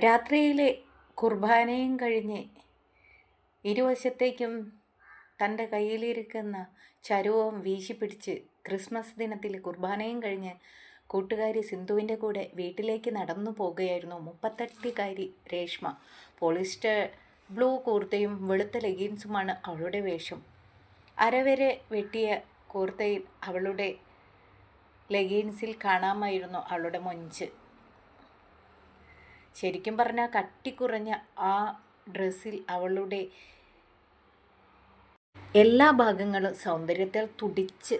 രാത്രിയിലെ കുർബാനയും കഴിഞ്ഞ് ഇരുവശത്തേക്കും തൻ്റെ കയ്യിലിരിക്കുന്ന ചരുവവും വീശിപ്പിടിച്ച് ക്രിസ്മസ് ദിനത്തിൽ കുർബാനയും കഴിഞ്ഞ് കൂട്ടുകാരി സിന്ധുവിൻ്റെ കൂടെ വീട്ടിലേക്ക് നടന്നു പോകുകയായിരുന്നു 38കാരി രേഷ്മ. പോളിസ്റ്റർ ബ്ലൂ കൂർത്തയും വെളുത്ത ലെഗിൻസുമാണ് അവളുടെ വേഷം. അരവരെ വെട്ടിയ കൂർത്തയിൽ അവളുടെ ലെഗിൻസിൽ കാണാമായിരുന്നു അവളുടെ മൊഞ്ച്. ശരിക്കും പറഞ്ഞാൽ കട്ടിക്കുറഞ്ഞ ആ ഡ്രസ്സിൽ അവളുടെ എല്ലാ ഭാഗങ്ങളും സൗന്ദര്യത്തിൽ തുടിച്ച്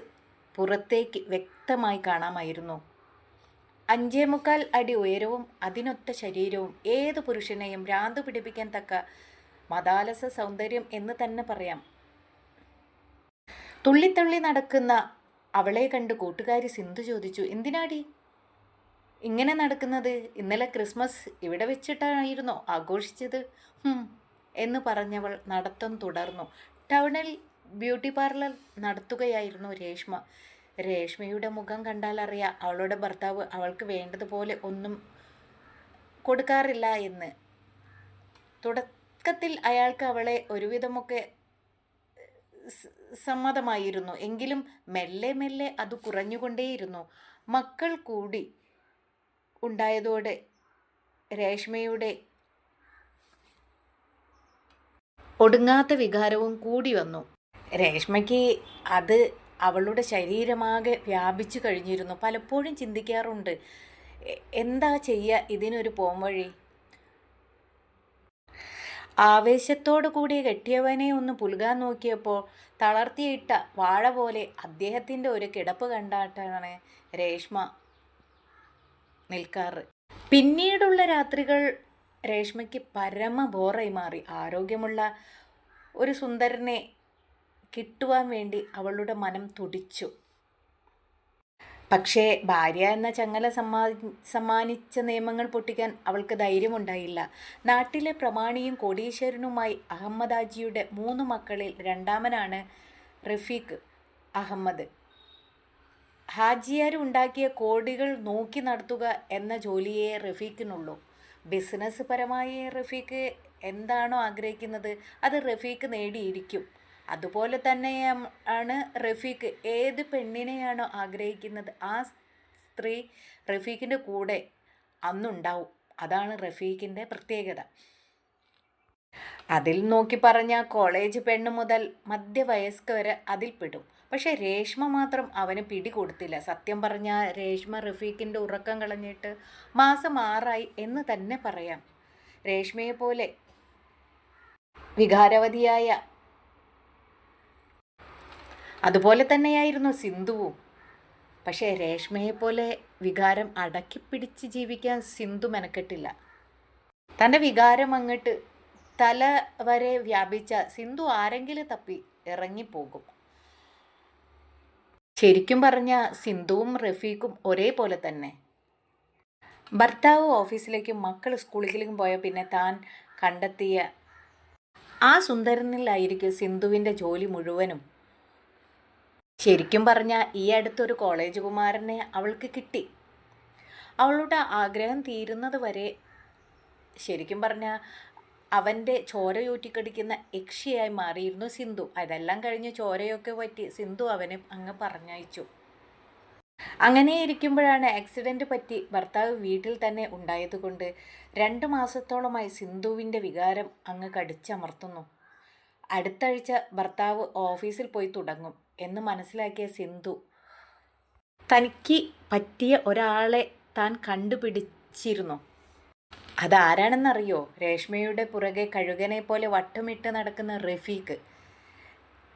പുറത്തേക്ക് വ്യക്തമായി കാണാമായിരുന്നു. 5.25 അടി ഉയരവും അതിനൊത്ത ശരീരവും ഏത് പുരുഷനെയും ഭ്രാന്ത് പിടിപ്പിക്കാൻ തക്ക മതാലസ സൗന്ദര്യം എന്ന് തന്നെ പറയാം. തുള്ളിത്തള്ളി നടക്കുന്ന അവളെ കണ്ട് കൂട്ടുകാരി സിന്ധു ചോദിച്ചു, എന്തിനാടി ഇങ്ങനെ നടക്കുന്നത്? ഇന്നലെ ക്രിസ്മസ് ഇവിടെ വെച്ചിട്ടായിരുന്നോ ആഘോഷിച്ചത്? എന്ന് പറഞ്ഞവൾ നടത്തം തുടർന്നു. ടൗണിൽ ബ്യൂട്ടി പാർലർ നടത്തുകയായിരുന്നു രേഷ്മ. രേഷ്മയുടെ മുഖം കണ്ടാൽ അറിയാം അവളുടെ ഭർത്താവ് അവൾക്ക് വേണ്ടതുപോലെ ഒന്നും കൊടുക്കാറില്ല എന്ന്. തുടക്കത്തിൽ അയാൾക്ക് അവളെ ഒരുവിധമൊക്കെ സമ്മതമായിരുന്നു. എങ്കിലും മെല്ലെ മെല്ലെ അത് കുറഞ്ഞുകൊണ്ടേയിരുന്നു. മക്കൾ കൂടി ഉണ്ടായതോടെ രേഷ്മയുടെ ഒടുങ്ങാത്ത വികാരവും കൂടി വന്നു. രേഷ്മയ്ക്ക് അത് അവളുടെ ശരീരമാകെ വ്യാപിച്ചു കഴിഞ്ഞിരുന്നു. പലപ്പോഴും ചിന്തിക്കാറുണ്ട്, എന്താ ചെയ്യുക ഇതിനൊരു പോംവഴി. ആവേശത്തോടു കൂടി കെട്ടിയവനെ ഒന്ന് പുലുകാൻ നോക്കിയപ്പോൾ തളർത്തിയിട്ട വാഴ പോലെ അദ്ദേഹത്തിൻ്റെ ഒരു കിടപ്പ് കണ്ടാട്ടാണ് രേഷ്മ നിൽക്കാറ്. പിന്നീടുള്ള രാത്രികൾ രേഷ്മയ്ക്ക് പരമ ബോറായി മാറി. ആരോഗ്യമുള്ള ഒരു സുന്ദരനെ കിട്ടുവാൻ വേണ്ടി അവളുടെ മനം തുടിച്ചു. പക്ഷേ ഭാര്യ എന്ന ചങ്ങല സമ്മാനിച്ച നിയമങ്ങൾ പൊട്ടിക്കാൻ അവൾക്ക് ധൈര്യമുണ്ടായില്ല. നാട്ടിലെ പ്രമാണിയും കോടീശ്വരനുമായി അഹമ്മദ് ഹാജിയുടെ 3 മക്കളിൽ രണ്ടാമനാണ് റഫീഖ് അഹമ്മദ്. ഹാജിയാർ ഉണ്ടാക്കിയ കോടികൾ നോക്കി നടത്തുക എന്ന ജോലിയെ റഫീഖിനുള്ളൂ. ബിസിനസ് പരമായി റഫീഖ് എന്താണോ ആഗ്രഹിക്കുന്നത് അത് റഫീഖ് നേടിയിരിക്കും. അതുപോലെ തന്നെയാണ് റഫീഖ് ഏത് പെണ്ണിനെയാണോ ആഗ്രഹിക്കുന്നത് ആ സ്ത്രീ റഫീഖിൻ്റെ കൂടെ അന്നുണ്ടാവും. അതാണ് റഫീഖിൻ്റെ പ്രത്യേകത. അതിൽ നോക്കി പറഞ്ഞാൽ കോളേജ് പെണ്ണ് മുതൽ മധ്യവയസ്ക വരെ അതിൽ പെടും. പക്ഷേ രേഷ്മ മാത്രം അവന് പിടികൊടുത്തില്ല. സത്യം പറഞ്ഞാൽ രേഷ്മ റഫീഖിൻ്റെ ഉറക്കം കളഞ്ഞിട്ട് മാസം 6 ആയി എന്ന് തന്നെ പറയാം. രേഷ്മയെപ്പോലെ വികാരവതിയായ അതുപോലെ തന്നെയായിരുന്നു സിന്ധുവും. പക്ഷേ രേഷ്മയെപ്പോലെ വികാരം അടക്കിപ്പിടിച്ച് ജീവിക്കാൻ സിന്ധു മെനക്കെട്ടില്ല. തൻ്റെ വികാരം അങ്ങോട്ട് തല വരെ വ്യാപിച്ച സിന്ധു ആരെങ്കിലും തപ്പി ഇറങ്ങിപ്പോകും. ശരിക്കും പറഞ്ഞാൽ സിന്ധുവും റഫീഖും ഒരേപോലെ തന്നെ. ഭർത്താവ് ഓഫീസിലേക്കും മക്കൾ സ്കൂളിലേക്കും പോയ പിന്നെ താൻ കണ്ടെത്തിയ ആ സുന്ദരനിലായിരിക്കും സിന്ധുവിൻ്റെ ജോലി മുഴുവനും. ശരിക്കും പറഞ്ഞാൽ ഈ അടുത്തൊരു കോളേജ് കുമാരനെ അവൾക്ക് കിട്ടി. അവളുടെ ആഗ്രഹം തീരുന്നത് വരെ ശരിക്കും പറഞ്ഞാൽ അവൻ്റെ ചോരയൂറ്റിക്കടിക്കുന്ന യക്ഷിയായി മാറിയിരുന്നു സിന്ധു. അതെല്ലാം കഴിഞ്ഞ് ചോരയൊക്കെ പറ്റി സിന്ധു അവനെ അങ്ങ് പറഞ്ഞയച്ചു. അങ്ങനെ ഇരിക്കുമ്പോഴാണ് ആക്സിഡൻറ്റ് പറ്റി ഭർത്താവ് വീട്ടിൽ തന്നെ ഉണ്ടായതുകൊണ്ട് 2 മാസത്തോളമായി സിന്ധുവിൻ്റെ വികാരം അങ്ങ് കടിച്ചമർത്തുന്നു. അടുത്താഴ്ച ഭർത്താവ് ഓഫീസിൽ പോയി തുടങ്ങും എന്ന് മനസ്സിലാക്കിയ സിന്ധു തനിക്ക് പറ്റിയ ഒരാളെ താൻ കണ്ടുപിടിച്ചിരുന്നു. അതാരാണെന്നറിയോ? രേഷ്മയുടെ പുറകെ കഴുകനെ പോലെ വട്ടമിട്ട് നടക്കുന്ന റഫീഖ്.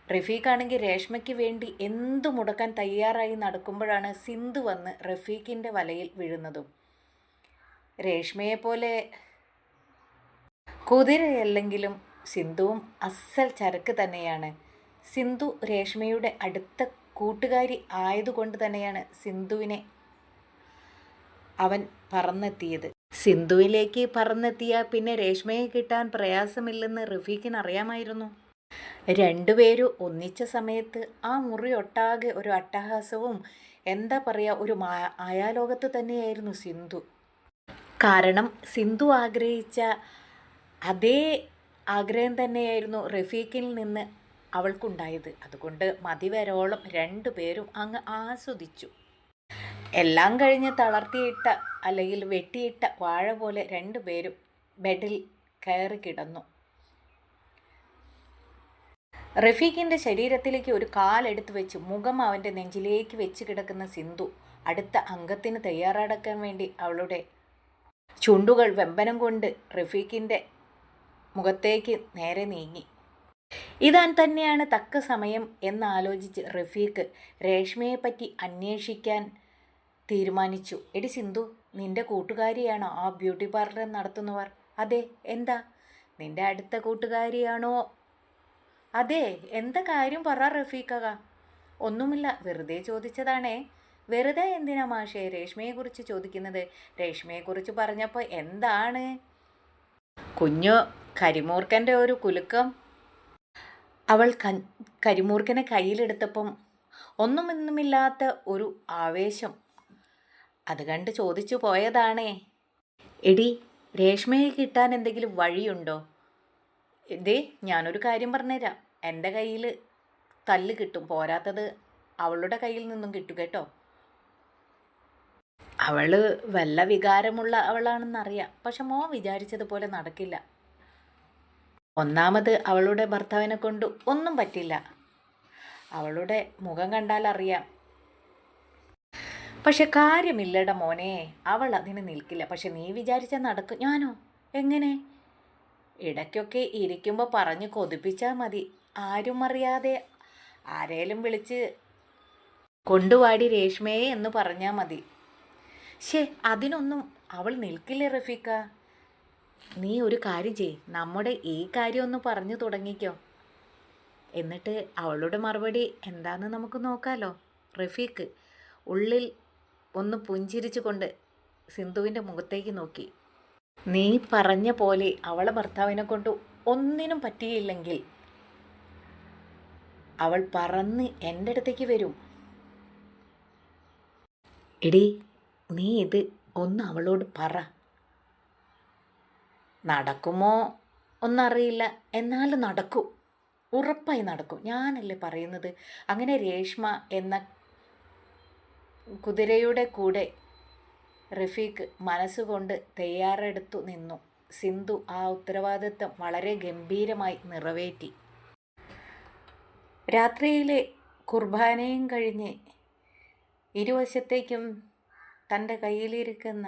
റഫീഖാണെങ്കിൽ രേഷ്മയ്ക്ക് വേണ്ടി എന്തു മുടക്കാൻ തയ്യാറായി നടക്കുമ്പോഴാണ് സിന്ധു വന്ന് റഫീഖിൻ്റെ വലയിൽ വീഴുന്നതും. രേഷ്മയെപ്പോലെ കുതിരയല്ലെങ്കിലും സിന്ധുവും അസൽ ചരക്ക് തന്നെയാണ്. സിന്ധു രേഷ്മയുടെ അടുത്ത കൂട്ടുകാരി ആയതുകൊണ്ട് തന്നെയാണ് സിന്ധുവിനെ അവൻ പറന്നെത്തിയത്. സിന്ധുവിലേക്ക് പറന്നെത്തിയ പിന്നെ രേഷ്മയെ കിട്ടാൻ പ്രയാസമില്ലെന്ന് റഫീഖിന് അറിയാമായിരുന്നു. രണ്ടുപേരും ഒന്നിച്ച സമയത്ത് ആ മുറി ഒട്ടാകെ ഒരു അട്ടഹാസവും എന്താ പറയുക ഒരു മായാലോകത്ത് തന്നെയായിരുന്നു സിന്ധു. കാരണം സിന്ധു ആഗ്രഹിച്ച അതേ ആഗ്രഹം തന്നെയായിരുന്നു റഫീഖിൽ നിന്ന് അവൾക്കുണ്ടായത്. അതുകൊണ്ട് മതിവരോളം രണ്ടുപേരും അങ്ങ് ആസ്വദിച്ചു. എല്ലാം കഴിഞ്ഞ് തളർത്തിയിട്ട അല്ലെങ്കിൽ വെട്ടിയിട്ട വാഴ പോലെ രണ്ടുപേരും ബെഡിൽ കയറി കിടന്നു. റഫീഖിൻ്റെ ശരീരത്തിലേക്ക് ഒരു കാലെടുത്ത് വെച്ച് മുഖം അവൻ്റെ നെഞ്ചിലേക്ക് വെച്ച് കിടക്കുന്ന സിന്ധു അടുത്ത അംഗത്തിന് തയ്യാറെടുക്കാൻ വേണ്ടി അവളുടെ ചുണ്ടുകൾ വെമ്പനം കൊണ്ട് റഫീഖിൻ്റെ മുഖത്തേക്ക് നേരെ നീങ്ങി. ഇതാൻ തന്നെയാണ് തക്ക സമയം എന്നാലോചിച്ച് റഫീഖ് രേഷ്മയെപ്പറ്റി അന്വേഷിക്കാൻ തീരുമാനിച്ചു. എടി സിന്ധു, നിന്റെ കൂട്ടുകാരിയാണോ ആ ബ്യൂട്ടി പാർലർ നടത്തുന്നവർ? അതെ. എന്താ? നിന്റെ അടുത്ത കൂട്ടുകാരിയാണോ? അതെ. എന്താ കാര്യം പറ റഫീഖക. ഒന്നുമില്ല, വെറുതെ ചോദിച്ചതാണേ. വെറുതെ എന്തിനാ മാഷേ രേഷ്മയെക്കുറിച്ച് ചോദിക്കുന്നത്? രേഷ്മയെക്കുറിച്ച് പറഞ്ഞപ്പോൾ എന്താണ്? കുഞ്ഞു കരിമൂർക്കൻ്റെ ഒരു കുലുക്കം. അവൾ കരിമൂർക്കനെ കയ്യിലെടുത്തപ്പം ഒന്നുമില്ലാത്ത ഒരു ആവേശം. അത് കണ്ട് ചോദിച്ചു പോയതാണേ. എടി, രേഷ്മയെ കിട്ടാൻ എന്തെങ്കിലും വഴിയുണ്ടോ? ഇതേ, ഞാനൊരു കാര്യം പറഞ്ഞുതരാം. എൻ്റെ കയ്യിൽ തല്ല് കിട്ടും, പോരാത്തത് അവളുടെ കയ്യിൽ നിന്നും കിട്ടും കേട്ടോ. അവൾ വല്ല വികാരമുള്ള അവളാണെന്നറിയാം, പക്ഷെ മോൻ വിചാരിച്ചതുപോലെ നടക്കില്ല. ഒന്നാമത് അവളുടെ ഭർത്താവിനെ കൊണ്ട് ഒന്നും പറ്റില്ല. അവളുടെ മുഖം കണ്ടാൽ അറിയാം. പക്ഷെ കാര്യമില്ലട മോനെ, അവൾ അതിന് നിൽക്കില്ല. പക്ഷെ നീ വിചാരിച്ചാൽ നടക്കും. ഞാനോ? എങ്ങനെ? ഇടയ്ക്കൊക്കെ ഇരിക്കുമ്പോൾ പറഞ്ഞ് കൊതിപ്പിച്ചാൽ മതി. ആരും അറിയാതെ ആരേലും വിളിച്ച് കൊണ്ടുവാടി രേഷ്മയെ എന്ന് പറഞ്ഞാൽ മതി. അതിനൊന്നും അവൾ നിൽക്കില്ലേ റഫീഖ. നീ ഒരു കാര്യം ചെയ്യ്, നമ്മുടെ ഈ കാര്യം ഒന്ന് പറഞ്ഞു തുടങ്ങിക്കോ. എന്നിട്ട് അവളുടെ മറുപടി എന്താന്ന് നമുക്ക് നോക്കാമല്ലോ. റഫീഖ് ഉള്ളിൽ ഒന്ന് പുഞ്ചിരിച്ചു കൊണ്ട് സിന്ധുവിൻ്റെ മുഖത്തേക്ക് നോക്കി. നീ പറഞ്ഞ പോലെ അവളെ ഭർത്താവിനെ കൊണ്ട് ഒന്നിനും പറ്റിയില്ലെങ്കിൽ അവൾ പറന്ന് എൻ്റെ അടുത്തേക്ക് വരും. എടി, നീ ഇത് ഒന്ന് അവളോട് പറ. നടക്കുമോ ഒന്നറിയില്ല, എന്നാലും നടക്കും, ഉറപ്പായി നടക്കും. ഞാനല്ലേ പറയുന്നത്. അങ്ങനെ രേഷ്മ എന്ന കുതിരയുടെ കൂടെ റഫീഖ് മനസ്സുകൊണ്ട് തയ്യാറെടുത്തു നിന്നു. സിന്ധു ആ ഉത്തരവാദിത്വം വളരെ ഗംഭീരമായി നിറവേറ്റി. രാത്രിയിലെ കുർബാനയും കഴിഞ്ഞ് ഇരുവശത്തേക്കും തൻ്റെ കയ്യിലിരിക്കുന്ന